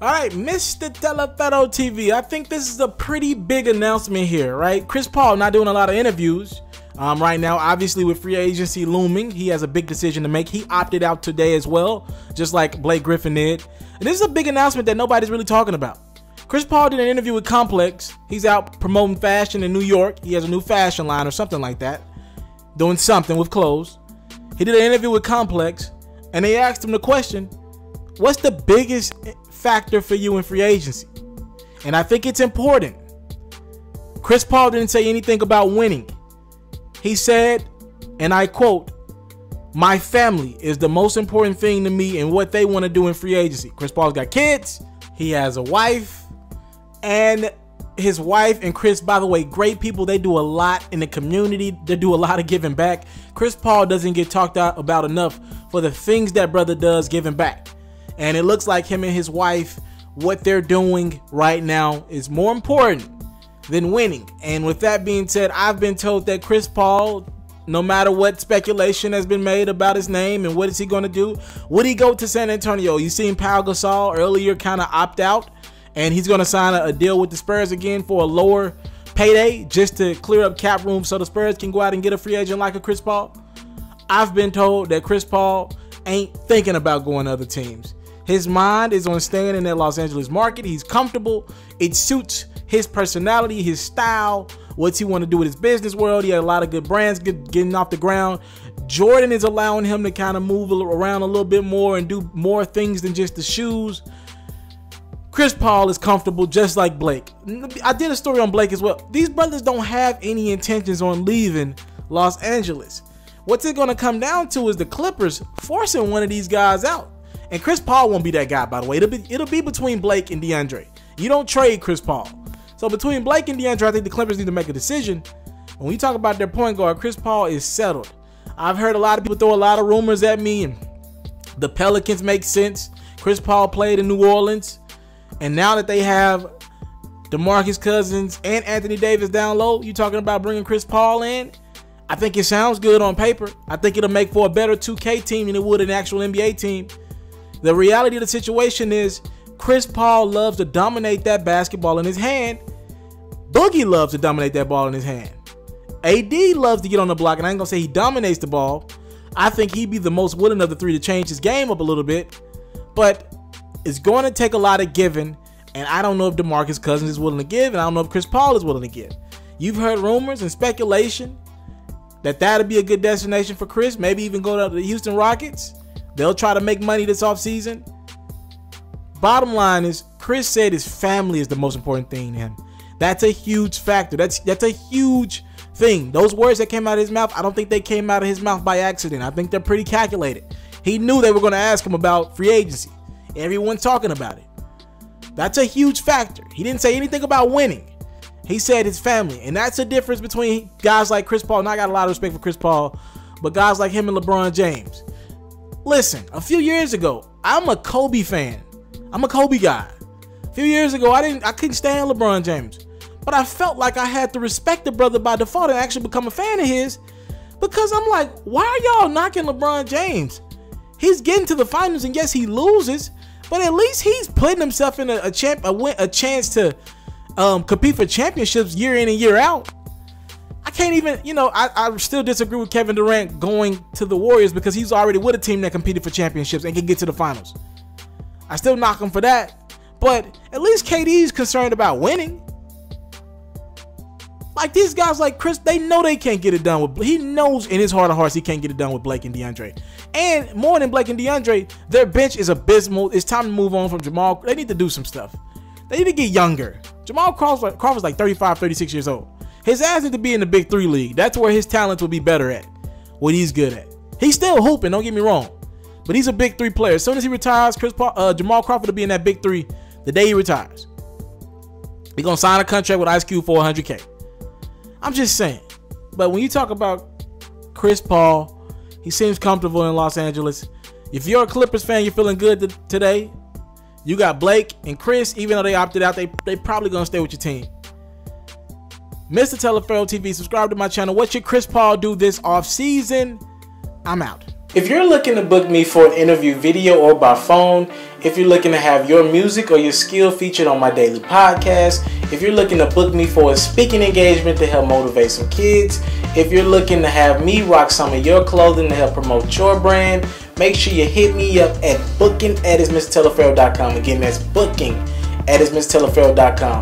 All right, Mr. Taliaferro TV, I think this is a pretty big announcement here, right? Chris Paul not doing a lot of interviews right now, obviously with free agency looming. He has a big decision to make. He opted out today as well, just like Blake Griffin did. And this is a big announcement that nobody's really talking about. Chris Paul did an interview with Complex. He's out promoting fashion in New York. He has a new fashion line or something like that, doing something with clothes. He did an interview with Complex, and they asked him the question, what's the biggest factor for you in free agency? And I think it's important. Chris Paul didn't say anything about winning. He said, and I quote, "My family is the most important thing to me and what they want to do in free agency." Chris Paul's got kids. He has a wife, and his wife and Chris, by the way, great people. They do a lot in the community. They do a lot of giving back. Chris Paul doesn't get talked about enough for the things that brother does giving back. And it looks like him and his wife, what they're doing right now is more important than winning. And with that being said, I've been told that Chris Paul, no matter what speculation has been made about his name and what is he going to do, would he go to San Antonio? You seen Pau Gasol earlier kind of opt out, and he's going to sign a deal with the Spurs again for a lower payday just to clear up cap room so the Spurs can go out and get a free agent like a Chris Paul. I've been told that Chris Paul ain't thinking about going to other teams. His mind is on staying in that Los Angeles market. He's comfortable. It suits his personality, his style, what's he want to do with his business world. He had a lot of good brands getting off the ground. Jordan is allowing him to kind of move around a little bit more and do more things than just the shoes. Chris Paul is comfortable just like Blake. I did a story on Blake as well. These brothers don't have any intentions on leaving Los Angeles. What's it going to come down to is the Clippers forcing one of these guys out. And Chris Paul won't be that guy, by the way. It'll be between Blake and DeAndre. You don't trade Chris Paul. So between Blake and DeAndre, I think the Clippers need to make a decision. And when you talk about their point guard, Chris Paul is settled. I've heard a lot of people throw a lot of rumors at me, and the Pelicans make sense. Chris Paul played in New Orleans, and now that they have DeMarcus Cousins and Anthony Davis down low, you talking about bringing Chris Paul in? I think it sounds good on paper. I think it'll make for a better 2K team than it would an actual NBA team. The reality of the situation is Chris Paul loves to dominate that basketball in his hand. Boogie loves to dominate that ball in his hand. AD loves to get on the block, and I ain't going to say he dominates the ball. I think he'd be the most willing of the three to change his game up a little bit. But it's going to take a lot of giving, and I don't know if DeMarcus Cousins is willing to give, and I don't know if Chris Paul is willing to give. You've heard rumors and speculation that that'd be a good destination for Chris, maybe even go to the Houston Rockets. They'll try to make money this offseason. Bottom line is, Chris said his family is the most important thing to him. That's a huge factor. That's a huge thing. Those words that came out of his mouth, I don't think they came out of his mouth by accident. I think they're pretty calculated. He knew they were going to ask him about free agency. Everyone's talking about it. That's a huge factor. He didn't say anything about winning. He said his family. And that's the difference between guys like Chris Paul. And I got a lot of respect for Chris Paul, but guys like him and LeBron James. Listen, a few years ago, I'm a Kobe fan. I'm a Kobe guy. A few years ago, I couldn't stand LeBron James, but I felt like I had to respect the brother by default and actually become a fan of his, because I'm like, why are y'all knocking LeBron James? He's getting to the finals, and yes, he loses, but at least he's putting himself in a chance to compete for championships year in and year out. I can't even, I still disagree with Kevin Durant going to the Warriors because he's already with a team that competed for championships and can get to the finals. I still knock him for that, but at least KD's concerned about winning. Like these guys like Chris, they know they can't get it done with, he knows in his heart of hearts he can't get it done with Blake and DeAndre. And more than Blake and DeAndre, their bench is abysmal. It's time to move on from Jamal. They need to do some stuff. They need to get younger. Jamal Crawford's like 35, 36 years old. His ass needs to be in the Big 3 league. That's where his talents will be better at, what he's good at. He's still hooping, don't get me wrong, but he's a Big 3 player. As soon as he retires, Jamal Crawford will be in that Big 3 the day he retires. He's going to sign a contract with Ice Cube for $100K. I'm just saying. But when you talk about Chris Paul, he seems comfortable in Los Angeles. If you're a Clippers fan, you're feeling good today. You got Blake and Chris, even though they opted out, they probably going to stay with your team. Mr. Taliaferro TV, subscribe to my channel. What should Chris Paul do this offseason? I'm out. If you're looking to book me for an interview video or by phone, if you're looking to have your music or your skill featured on my daily podcast, if you're looking to book me for a speaking engagement to help motivate some kids, if you're looking to have me rock some of your clothing to help promote your brand, make sure you hit me up at booking@itsmrtaliaferro.com. Again, that's booking@itsmrtaliaferro.com.